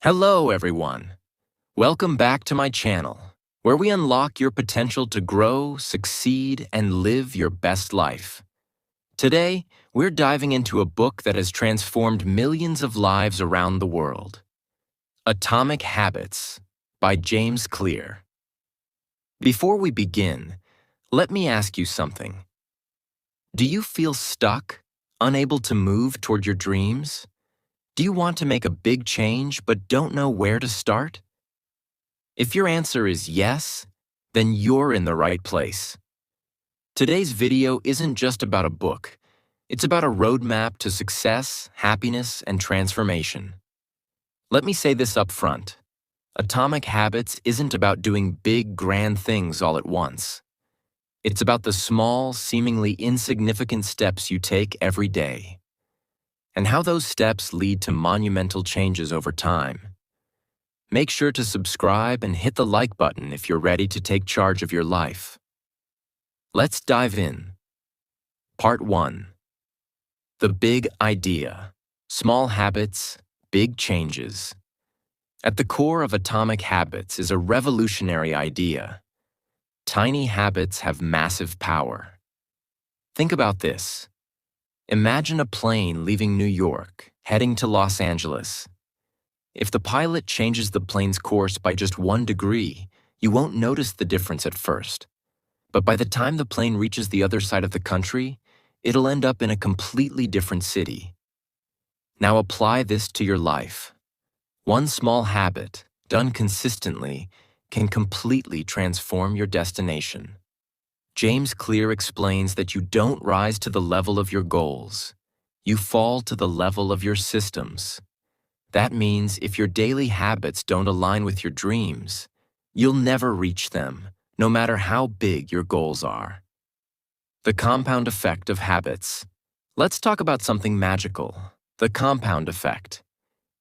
Hello, everyone. Welcome back to my channel, where we unlock your potential to grow, succeed, and live your best life. Today, we're diving into a book that has transformed millions of lives around the world. Atomic Habits by James Clear. Before we begin, let me ask you something. Do you feel stuck, unable to move toward your dreams? Do you want to make a big change but don't know where to start? If your answer is yes, then you're in the right place. Today's video isn't just about a book. It's about a roadmap to success, happiness, and transformation. Let me say this up front. Atomic Habits isn't about doing big, grand things all at once. It's about the small, seemingly insignificant steps you take every day, and how those steps lead to monumental changes over time. Make sure to subscribe and hit the like button if you're ready to take charge of your life. Let's dive in. Part 1. The Big Idea. Small habits, big changes. At the core of Atomic Habits is a revolutionary idea. Tiny habits have massive power. Think about this. Imagine a plane leaving New York, heading to Los Angeles. If the pilot changes the plane's course by just 1 degree, you won't notice the difference at first. But by the time the plane reaches the other side of the country, it'll end up in a completely different city. Now apply this to your life. One small habit, done consistently, can completely transform your destination. James Clear explains that you don't rise to the level of your goals. You fall to the level of your systems. That means if your daily habits don't align with your dreams, you'll never reach them, no matter how big your goals are. The compound effect of habits. Let's talk about something magical, the compound effect.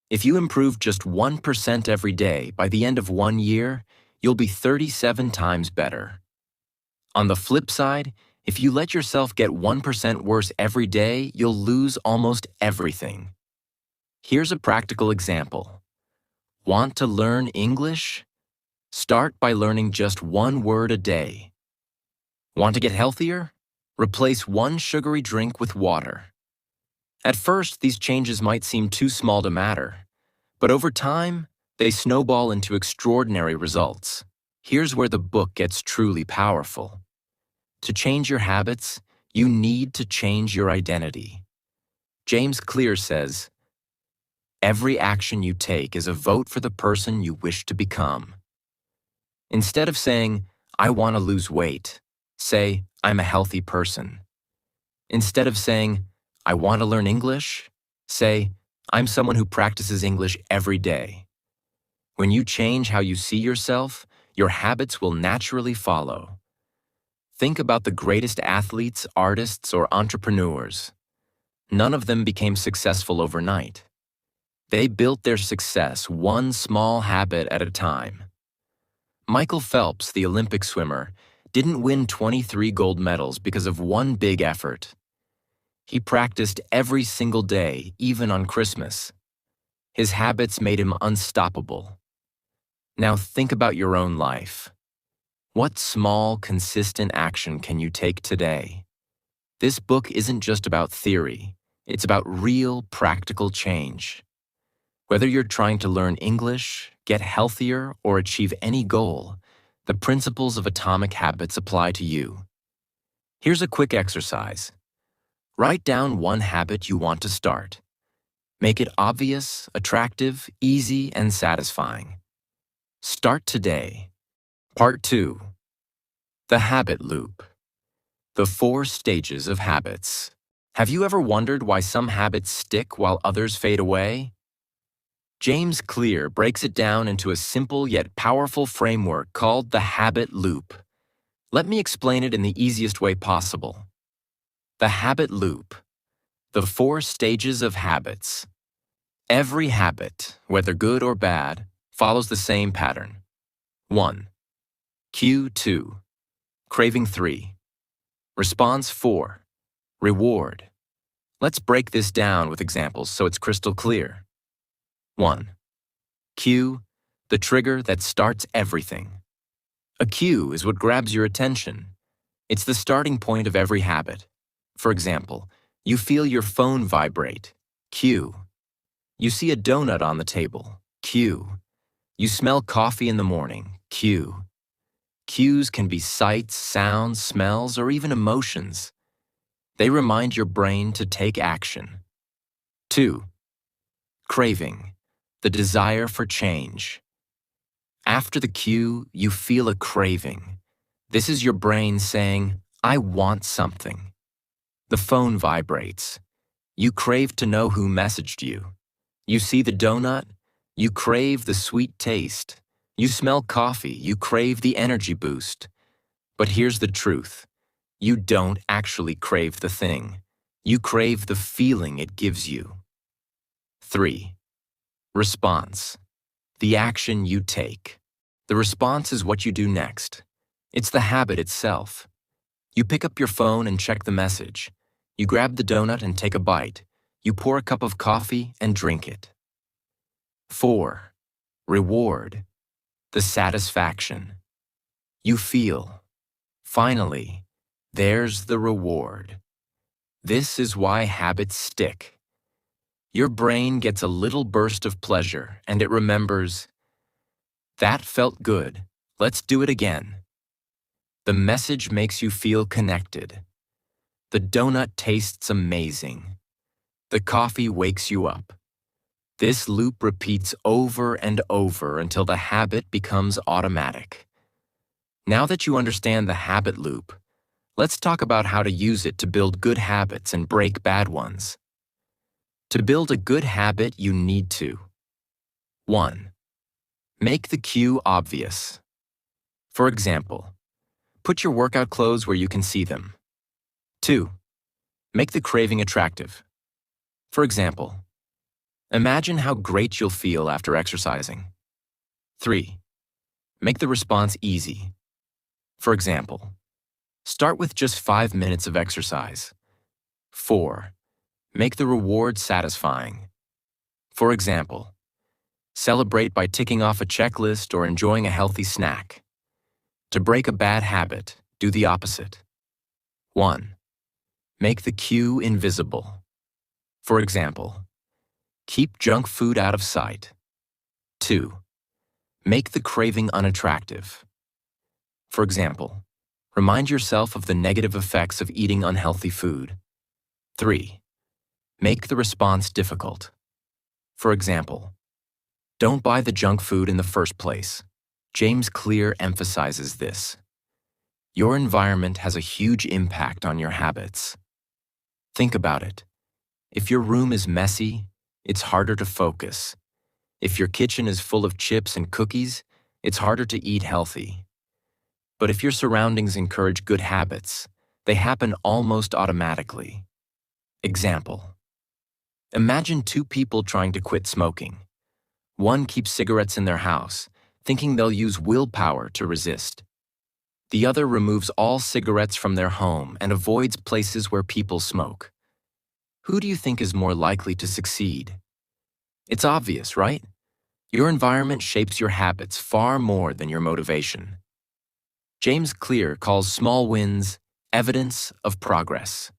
If you improve just 1% every day, by the end of 1 year, you'll be 37 times better. On the flip side, if you let yourself get 1% worse every day, you'll lose almost everything. Here's a practical example. Want to learn English? Start by learning just 1 word a day. Want to get healthier? Replace 1 sugary drink with water. At first, these changes might seem too small to matter, but over time, they snowball into extraordinary results. Here's where the book gets truly powerful. To change your habits, you need to change your identity. James Clear says, "Every action you take is a vote for the person you wish to become." Instead of saying, "I want to lose weight," say, "I'm a healthy person." Instead of saying, "I want to learn English," say, "I'm someone who practices English every day." When you change how you see yourself, your habits will naturally follow. Think about the greatest athletes, artists, or entrepreneurs. None of them became successful overnight. They built their success one small habit at a time. Michael Phelps, the Olympic swimmer, didn't win 23 gold medals because of one big effort. He practiced every single day, even on Christmas. His habits made him unstoppable. Now think about your own life. What small, consistent action can you take today? This book isn't just about theory. It's about real, practical change. Whether you're trying to learn English, get healthier, or achieve any goal, the principles of Atomic Habits apply to you. Here's a quick exercise. Write down 1 habit you want to start. Make it obvious, attractive, easy, and satisfying. Start today. Part 2. The Habit Loop. The 4 stages of habits. Have you ever wondered why some habits stick while others fade away? James Clear breaks it down into a simple yet powerful framework called the habit loop. Let me explain it in the easiest way possible. The habit loop. The 4 stages of habits. Every habit, whether good or bad, follows the same pattern. 1. Cue 2. Craving 3. Response 4. Reward. Let's break this down with examples so it's crystal clear. 1. Cue, the trigger that starts everything. A cue is what grabs your attention. It's the starting point of every habit. For example, you feel your phone vibrate. Cue. You see a donut on the table. Cue. You smell coffee in the morning. Cue. Cues can be sights, sounds, smells, or even emotions. They remind your brain to take action. 2. Craving, the desire for change. After the cue, you feel a craving. This is your brain saying, I want something. The phone vibrates. You crave to know who messaged you. You see the donut, you crave the sweet taste. You smell coffee, you crave the energy boost. But here's the truth. You don't actually crave the thing. You crave the feeling it gives you. 3. Response, the action you take. The response is what you do next. It's the habit itself. You pick up your phone and check the message. You grab the donut and take a bite. You pour a cup of coffee and drink it. 4. Reward, the satisfaction. You feel, finally, there's the reward. This is why habits stick. Your brain gets a little burst of pleasure and it remembers, that felt good, let's do it again. The message makes you feel connected. The donut tastes amazing. The coffee wakes you up. This loop repeats over and over until the habit becomes automatic. Now that you understand the habit loop, let's talk about how to use it to build good habits and break bad ones. To build a good habit, you need to 1. Make the cue obvious. For example, put your workout clothes where you can see them. 2. Make the craving attractive. For example, imagine how great you'll feel after exercising. 3. Make the response easy. For example, start with just 5 minutes of exercise. 4. Make the reward satisfying. For example, celebrate by ticking off a checklist or enjoying a healthy snack. To break a bad habit, do the opposite. 1. Make the cue invisible. For example, keep junk food out of sight. 2. Make the craving unattractive. For example, remind yourself of the negative effects of eating unhealthy food. 3. Make the response difficult. For example, don't buy the junk food in the first place. James Clear emphasizes this. Your environment has a huge impact on your habits. Think about it. If your room is messy, it's harder to focus. If your kitchen is full of chips and cookies, it's harder to eat healthy. But if your surroundings encourage good habits, they happen almost automatically. Example. Imagine 2 people trying to quit smoking. One keeps cigarettes in their house, thinking they'll use willpower to resist. The other removes all cigarettes from their home and avoids places where people smoke. Who do you think is more likely to succeed? It's obvious, right? Your environment shapes your habits far more than your motivation. James Clear calls small wins evidence of progress.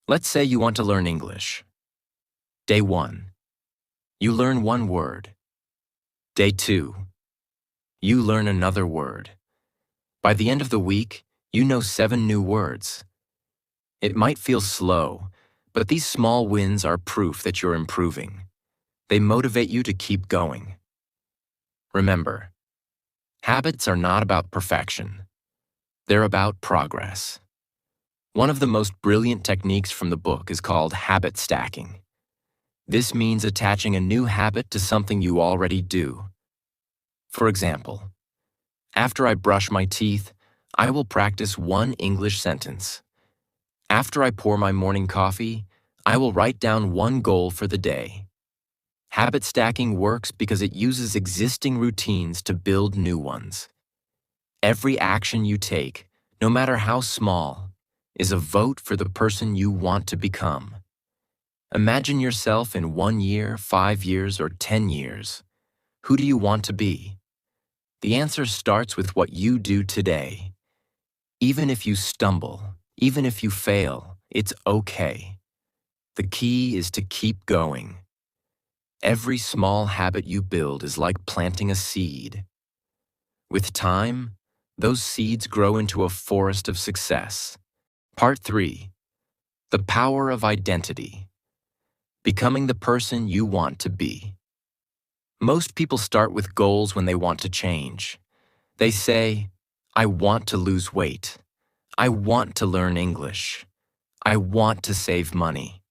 Let's say you want to learn English. Day 1. You learn 1 word. Day 2. You learn another word. By the end of the week, you know 7 new words. It might feel slow, but these small wins are proof that you're improving. They motivate you to keep going. Remember, habits are not about perfection. They're about progress. One of the most brilliant techniques from the book is called habit stacking. This means attaching a new habit to something you already do. For example, after I brush my teeth, I will practice 1 English sentence. After I pour my morning coffee, I will write down 1 goal for the day. Habit stacking works because it uses existing routines to build new ones. Every action you take, no matter how small, is a vote for the person you want to become. Imagine yourself in 1 year, 5 years, or 10 years. Who do you want to be? The answer starts with what you do today. Even if you stumble, even if you fail, it's okay. The key is to keep going. Every small habit you build is like planting a seed. With time, those seeds grow into a forest of success. Part 3. The power of identity. Becoming the person you want to be. Most people start with goals when they want to change. They say, I want to lose weight. I want to learn English. I want to save money.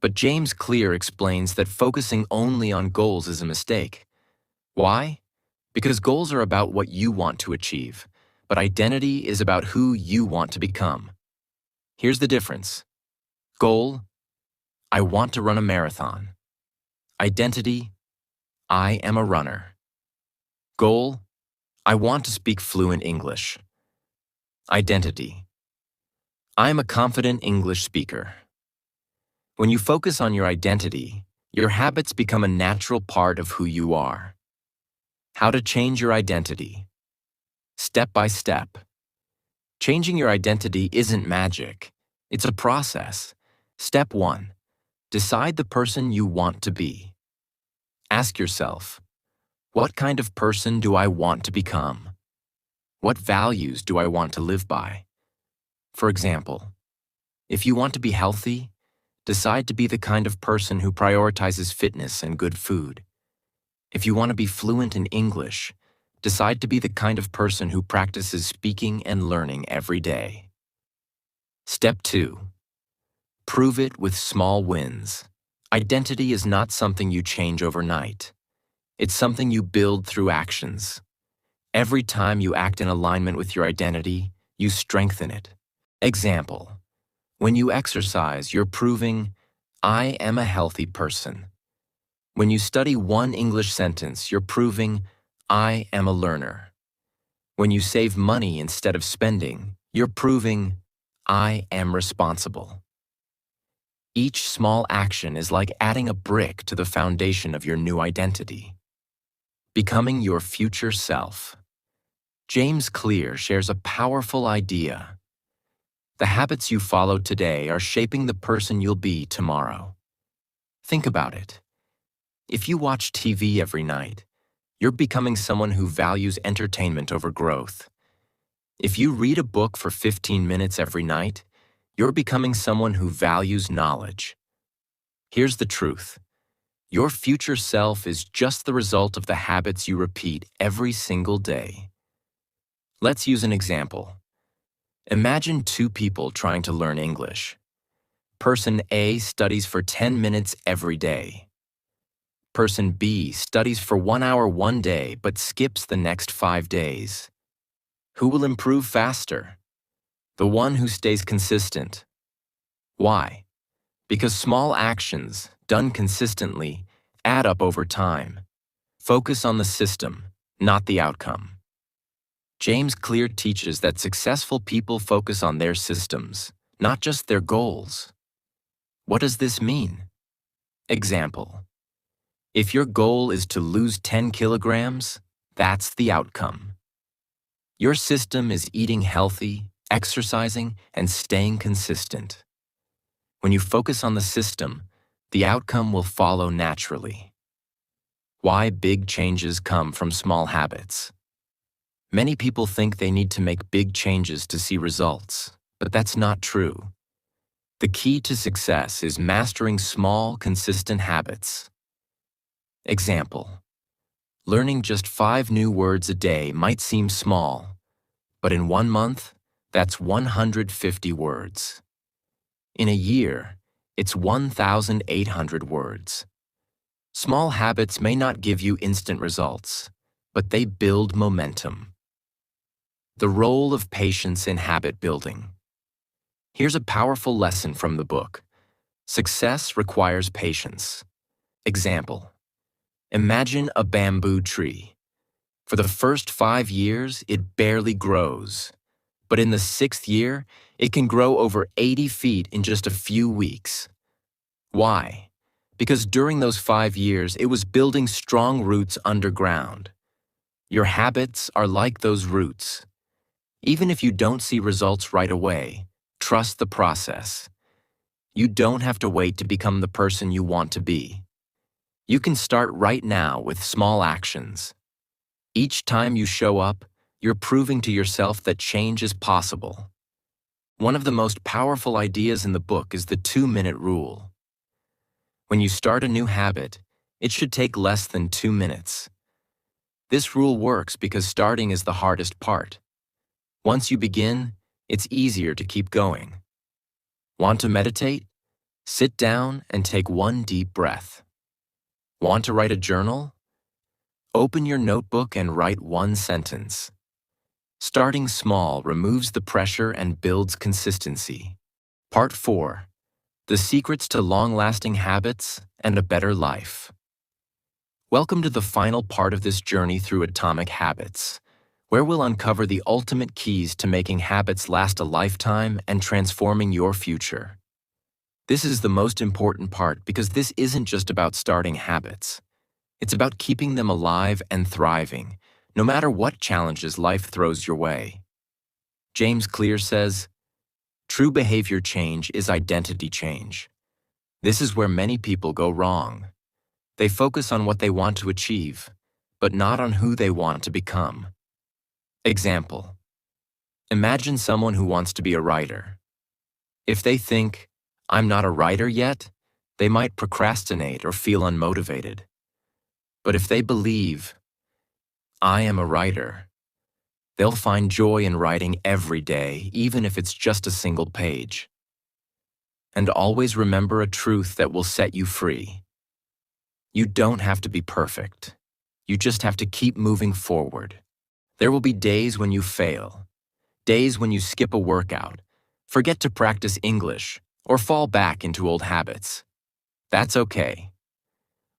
But James Clear explains that focusing only on goals is a mistake. Why? Because goals are about what you want to achieve, but identity is about who you want to become. Here's the difference. Goal, I want to run a marathon. Identity, I am a runner. Goal, I want to speak fluent English. Identity, I am a confident English speaker. When you focus on your identity, your habits become a natural part of who you are. How to change your identity. Step by step. Changing your identity isn't magic. It's a process. Step 1. Decide the person you want to be. Ask yourself, what kind of person do I want to become? What values do I want to live by? For example, if you want to be healthy, decide to be the kind of person who prioritizes fitness and good food. If you want to be fluent in English, decide to be the kind of person who practices speaking and learning every day. Step 2. Prove it with small wins. Identity is not something you change overnight. It's something you build through actions. Every time you act in alignment with your identity, you strengthen it. Example, when you exercise, you're proving, I am a healthy person. When you study one English sentence, you're proving, I am a learner. When you save money instead of spending, you're proving, I am responsible. Each small action is like adding a brick to the foundation of your new identity. Becoming your future self. James Clear shares a powerful idea. The habits you follow today are shaping the person you'll be tomorrow. Think about it. If you watch TV every night, you're becoming someone who values entertainment over growth. If you read a book for 15 minutes every night, you're becoming someone who values knowledge. Here's the truth. Your future self is just the result of the habits you repeat every single day. Let's use an example. Imagine two people trying to learn English. Person A studies for 10 minutes every day. Person B studies for 1 hour one day but skips the next 5 days. Who will improve faster? The one who stays consistent. Why? Because small actions, done consistently, add up over time. Focus on the system, not the outcome. James Clear teaches that successful people focus on their systems, not just their goals. What does this mean? Example. If your goal is to lose 10 kilograms, that's the outcome. Your system is eating healthy, exercising, and staying consistent. When you focus on the system, the outcome will follow naturally. Why big changes come from small habits. Many people think they need to make big changes to see results, but that's not true. The key to success is mastering small, consistent habits. Example. Learning just 5 new words a day might seem small, but in 1 month, that's 150 words. In a year, it's 1,800 words. Small habits may not give you instant results, but they build momentum. The role of patience in habit building. Here's a powerful lesson from the book. Success requires patience. Example. Imagine a bamboo tree. For the first 5 years, it barely grows. But in the 6th year, it can grow over 80 feet in just a few weeks. Why? Because during those 5 years, it was building strong roots underground. Your habits are like those roots. Even if you don't see results right away, trust the process. You don't have to wait to become the person you want to be. You can start right now with small actions. Each time you show up, you're proving to yourself that change is possible. One of the most powerful ideas in the book is the 2-minute rule. When you start a new habit, it should take less than 2 minutes. This rule works because starting is the hardest part. Once you begin, it's easier to keep going. Want to meditate? Sit down and take one deep breath. Want to write a journal? Open your notebook and write one sentence. Starting small removes the pressure and builds consistency. Part 4. The Secrets to Long-Lasting Habits and a Better Life. Welcome to the final part of this journey through Atomic Habits, where we'll uncover the ultimate keys to making habits last a lifetime and transforming your future. This is the most important part because this isn't just about starting habits. It's about keeping them alive and thriving, no matter what challenges life throws your way. James Clear says, "True behavior change is identity change." This is where many people go wrong. They focus on what they want to achieve, but not on who they want to become. Example: imagine someone who wants to be a writer. If they think, "I'm not a writer yet," they might procrastinate or feel unmotivated. But if they believe, "I am a writer," they'll find joy in writing every day, even if it's just a single page. And always remember a truth that will set you free. You don't have to be perfect. You just have to keep moving forward. There will be days when you fail, days when you skip a workout, forget to practice English, or fall back into old habits. That's okay.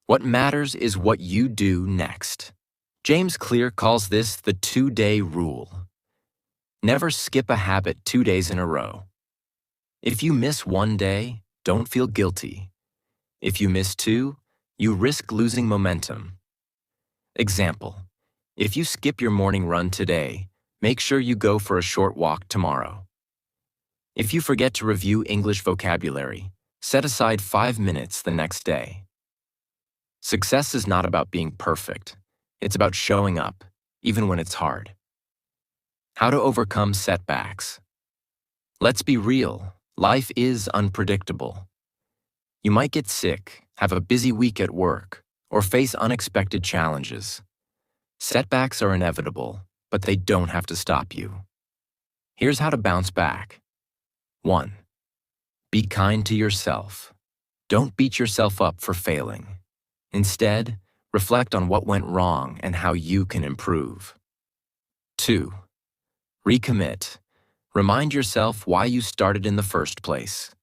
What matters is what you do next. James Clear calls this the 2-day rule. Never skip a habit 2 days in a row. If you miss 1 day, don't feel guilty. If you miss 2, you risk losing momentum. Example: if you skip your morning run today, make sure you go for a short walk tomorrow. If you forget to review English vocabulary, set aside 5 minutes the next day. Success is not about being perfect. It's about showing up, even when it's hard. How to overcome setbacks. Let's be real, life is unpredictable. You might get sick, have a busy week at work, or face unexpected challenges. Setbacks are inevitable, but they don't have to stop you. Here's how to bounce back. 1. Be kind to yourself. Don't beat yourself up for failing. Instead, reflect on what went wrong and how you can improve. 2. Recommit. Remind yourself why you started in the first place.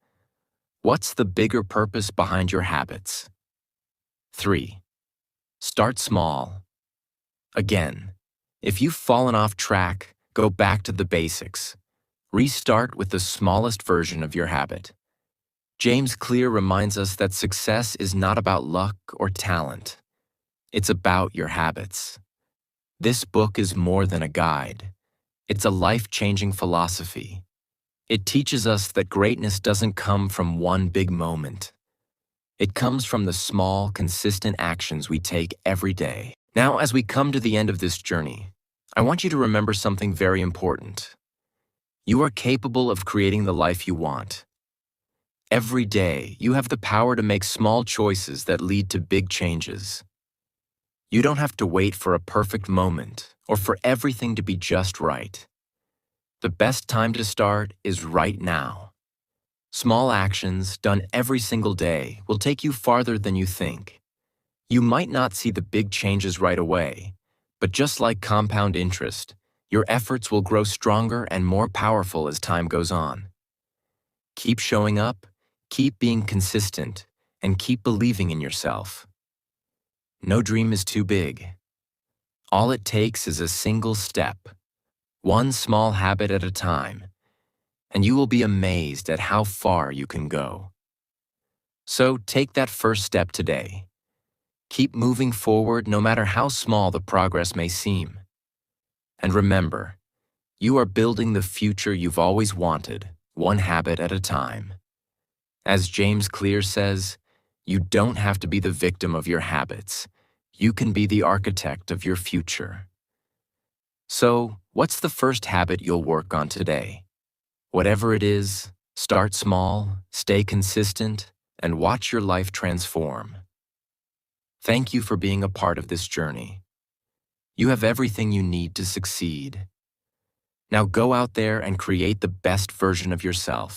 What's the bigger purpose behind your habits? 3. Start small. Again, if you've fallen off track, go back to the basics. Restart with the smallest version of your habit. James Clear reminds us that success is not about luck or talent. It's about your habits. This book is more than a guide. It's a life-changing philosophy. It teaches us that greatness doesn't come from one big moment. It comes from the small, consistent actions we take every day. Now, as we come to the end of this journey, I want you to remember something very important. You are capable of creating the life you want. Every day, you have the power to make small choices that lead to big changes. You don't have to wait for a perfect moment or for everything to be just right. The best time to start is right now. Small actions done every single day will take you farther than you think. You might not see the big changes right away, but just like compound interest, your efforts will grow stronger and more powerful as time goes on. Keep showing up, keep being consistent, and keep believing in yourself. No dream is too big. All it takes is a single step, one small habit at a time, and you will be amazed at how far you can go. So take that first step today. Keep moving forward no matter how small the progress may seem. And remember, you are building the future you've always wanted, one habit at a time. As James Clear says, you don't have to be the victim of your habits. You can be the architect of your future. So, what's the first habit you'll work on today? Whatever it is, start small, stay consistent, and watch your life transform. Thank you for being a part of this journey. You have everything you need to succeed. Now go out there and create the best version of yourself.